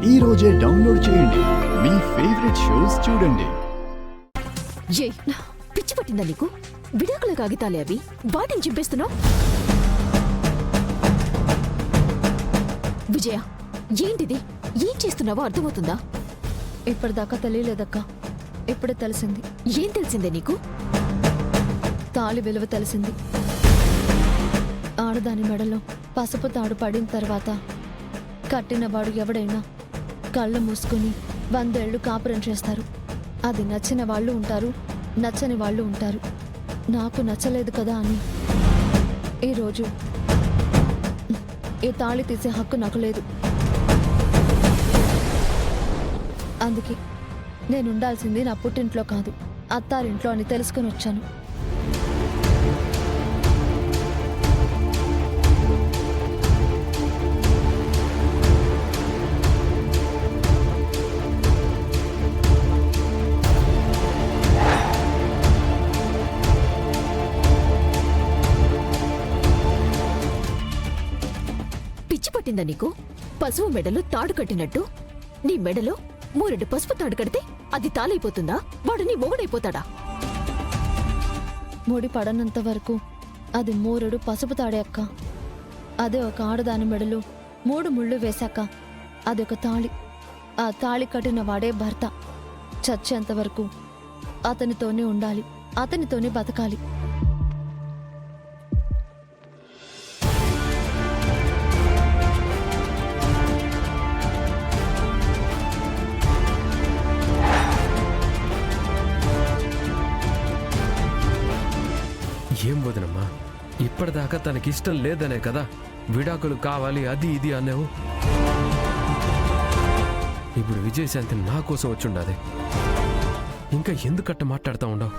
ఈ రోజే డౌన్లోడ్ చేయండి. మీ ఫేవరెట్ షోస్ చూడండి. పిచ్చి పట్టిందా నీకు? విడాకుల కాగితాలే అవి, వాటిని చింపేస్తున్నావు. విజయ, ఏంటిది? ఏం చేస్తున్నావో అర్థమవుతుందా? ఇప్పటిదాకా తెలియలేదక్క, ఇప్పుడే తెలిసింది. ఏం తెలిసిందే నీకు? తాళి విలువ తెలిసింది. ఆడదాని మెడలో పసుపు తాడు పడిన తర్వాత కట్టినవాడు ఎవడైనా కళ్ళు మూసుకుని 100 ఏళ్లు కాపురం చేస్తారు. అది నచ్చిన వాళ్ళు ఉంటారు, నచ్చని వాళ్ళు ఉంటారు. నాకు నచ్చలేదు కదా అని ఈరోజు ఈ తాళి తీసే హక్కు నాకు లేదు. అందుకే నేను ఉండాల్సింది నా పుట్టింట్లో కాదు, అత్తారింట్లో అని తెలుసుకుని వచ్చాను. పట్టిందా నీకు? పసుపు మెడలో తాడు కట్టినట్టు నీ మెడలో 3 పసుపు తాడు కడితే అది తాళైపోతుందా? వాడు నీ మొగుడైపోతాడా? ముడి పడనంత వరకు అది 3 పసుపు తాడే అక్క. అదే ఒక ఆడదాని మెడలో 3 ముళ్ళు వేశాక అదొక తాళి. ఆ తాళి కట్టిన వాడే భర్త. చచ్చేంత వరకు అతనితోనే ఉండాలి, అతనితోనే బతకాలి. ఏం వదినమ్మా, ఇప్పటిదాకా తనకిష్టం లేదనే కదా విడాకులు కావాలి అది ఇది అనేవు. ఇప్పుడు విజయశాంతి నా కోసం వచ్చుండాది. ఇంకా ఎందుకట్ట మాట్లాడుతూ ఉండవు?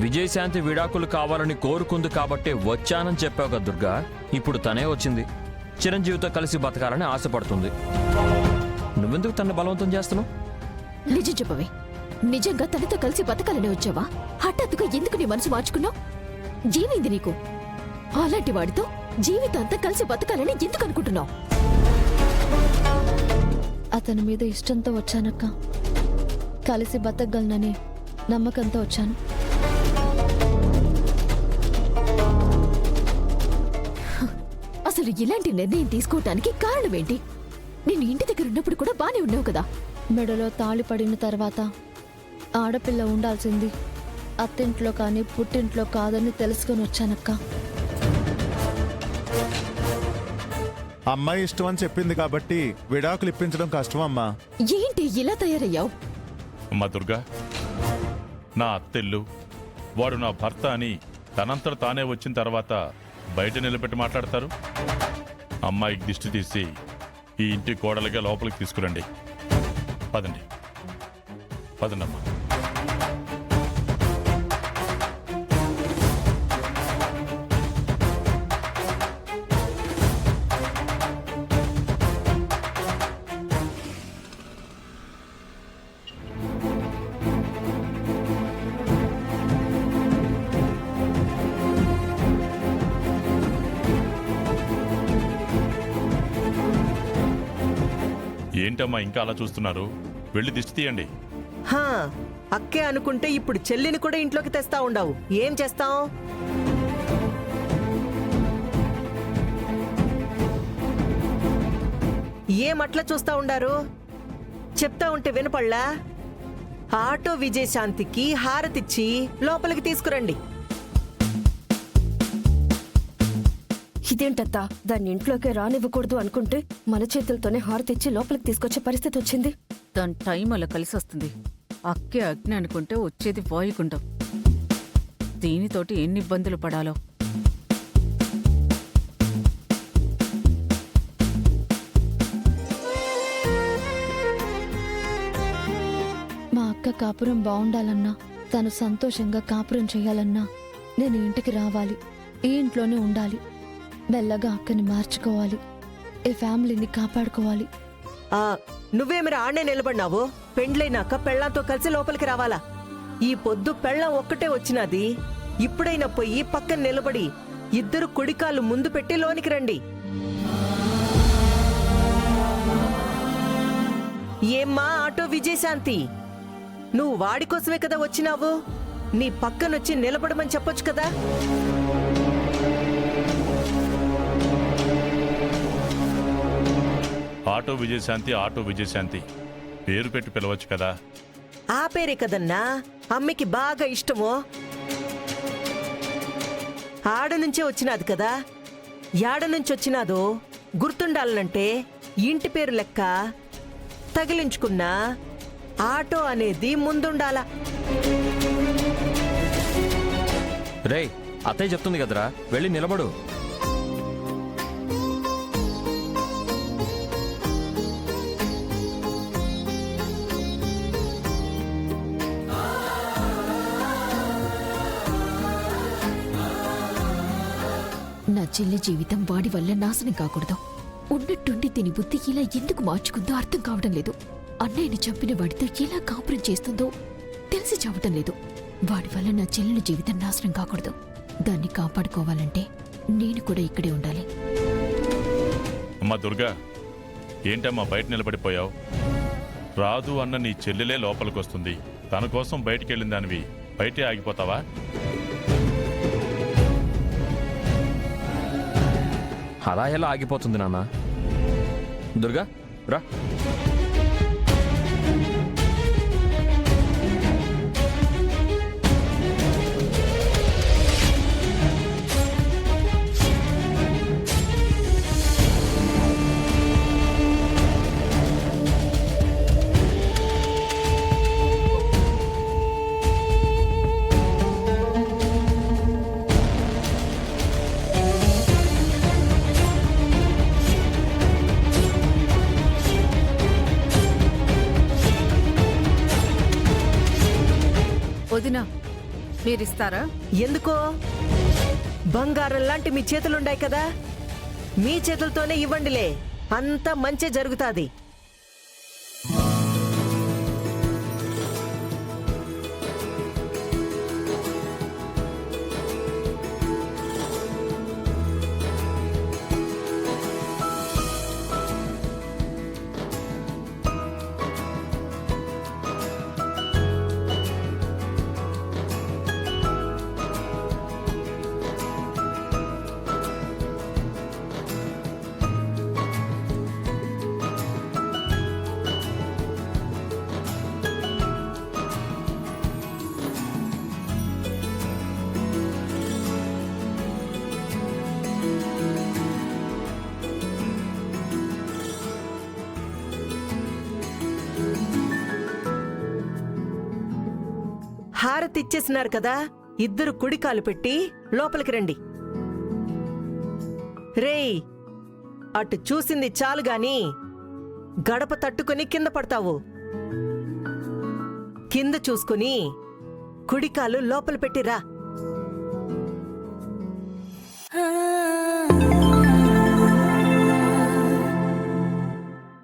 విజయశాంతి విడాకులు కావాలని కోరుకుంది కాబట్టే వచ్చానని చెప్పావు కదా దుర్గా. ఇప్పుడు తనే వచ్చింది. చిరంజీవితో కలిసి బతకాలని ఆశపడుతుంది. నువ్వెందుకు తన బలవంతం చేస్తున్నావు? నిజం చెప్పవే, నిజంగా తనతో కలిసి బతకాలని వచ్చావా? హఠాత్తుగా ఎందుకు నీ మనసు మార్చుకున్నావు? ఏమైంది నీకు? అలాంటి వాడితో జీవితాంతం కలిసి బతకాలని ఎందుకు అనుకుంటున్నావు? అతని మీద ఇష్టంతో వచ్చానక్క. కలిసి బతకగలనని నమ్మకంతో వచ్చాను. అసలు ఇలాంటి నిర్ణయం తీసుకోవటానికి కారణమేంటి? నేను ఇంటి దగ్గర ఉన్నప్పుడు కూడా బానే ఉన్నావు కదా. మెడలో తాళి పడిన తర్వాత ఆడపిల్ల ఉండాల్సింది అత్తింట్లో కానీ పుట్టింట్లో కాదని తెలుసుకొని వచ్చానక్క. అమ్మాయి ఇష్టం అని చెప్పింది కాబట్టి విడాకులు ఇప్పించడం కష్టం అమ్మా. ఏంటి ఇలా తయారయ్యావు? అమ్మా దుర్గా, నా అత్తెల్లు వాడు నా భర్త అని తనంతట తానే వచ్చిన తర్వాత బయట నిలబెట్టి మాట్లాడతారు. అమ్మాయికి దిష్టి తీసి ఈ ఇంటి కోడలుగా లోపలికి తీసుకురండి. పదండి, పదండమ్మా. ఏంటమ్మా ఇంకా అలా చూస్తున్నారు? వెళ్ళి దిష్టి తీయండి. అక్కే అనుకుంటే ఇప్పుడు చెల్లిని కూడా ఇంట్లోకి తెస్తా ఉండవు. ఏం చేస్తాం? ఏమట్లా చూస్తా ఉండారు? చెప్తా ఉంటే వినపళ్ళా? ఆటో విజయశాంతికి హారతిచ్చి లోపలికి తీసుకురండి. ఇదేంటత్తా, దాన్ని ఇంట్లోకే రానివ్వకూడదు అనుకుంటే మన చేతులతోనే హారతిచ్చి లోపలికి తీసుకొచ్చే పరిస్థితి వచ్చింది. దాని టైం అలా కలిసి వస్తుంది. అక్కే అగ్ని అనుకుంటే వచ్చేది వాయుగుండం. దీనితోటి ఎన్ని ఇబ్బందులు పడాలో. మా అక్క కాపురం బాగుండాలన్నా, తను సంతోషంగా కాపురం చేయాలన్నా నేను ఇంటికి రావాలి, ఈ ఇంట్లోనే ఉండాలి. మెల్లగా అక్కని మార్చుకోవాలి, ఈ ఫ్యామిలీని కాపాడుకోవాలి. నువ్వేమిరా ఆడనే నిలబడినావు? పెండ్లైనాక పెళ్లాంతో కలిసి లోపలికి రావాలా? ఈ పొద్దు పెళ్ళం ఒక్కటే వచ్చినది. ఇప్పుడైనా పోయి పక్కన నిలబడి ఇద్దరు కుడికాళ్ళు ముందు పెట్టి లోనికి రండి. ఏమ్మా ఆటో విజయశాంతి, నువ్వు వాడి కోసమే కదా వచ్చినావు? నీ పక్కనొచ్చి నిలబడమని చెప్పొచ్చు కదా. ఆటో విజయశాంతి, ఆటో విజయశాంతి పేరు పెట్టి పిలవచ్చు కదా. ఆ పేరే కదన్నా అమ్మకి బాగా ఇష్టమో. ఆడ నుంచే వచ్చినాది కదా, యాడ నుంచి వచ్చినాదో గుర్తుండాలంటే ఇంటి పేరు లెక్క తగిలించుకున్నా ఆటో అనేది ముందుండాలా. రేయ్, అత్తయ్య చెప్తుంది కదరా, వెళ్ళి నిలబడు. నా చెల్లి జీవితం వాడి వల్ల నాశనం కాకూడదు. ఉన్నట్టుండి దీని బుద్ధి ఇలా ఎందుకు మార్చుకుందో అర్థం కావడం లేదు. అన్నయ్యని చంపిన వాడితో ఎలా కాపురం చేస్తుందో తెలిసి చావటం లేదు. వాడి వల్ల నా చెల్లెలి జీవితం నాశనం కాకూడదు. దాన్ని కాపాడుకోవాలంటే నేను కూడా ఇక్కడే ఉండాలి. అమ్మా దుర్గా, ఏంటమ్మా బయట నిలబడిపోయావు? రాదు అన్న నీ చెల్లెలే లోపలికొస్తుంది. తన కోసం బయటికి వెళ్ళిన దానివి బయటే ఆగిపోతావా? అలా ఎలా ఆగిపోతుంది నాన్న? దుర్గా రా. వదినా, మీరిస్తారా? ఎందుకో? బంగారం లాంటి మీ చేతులుండాయి కదా, మీ చేతులతోనే ఇవ్వండిలే, అంతా మంచి జరుగుతాది. హారతి ఇచ్చేసినారు కదా, ఇద్దరు కుడికాలు పెట్టి లోపలికి రండి. రేయ్, అటు చూసింది చాలు గాని గడప తట్టుకుని కింద పడతావు. కింద చూసుకుని కుడికాలు లోపల పెట్టిరా.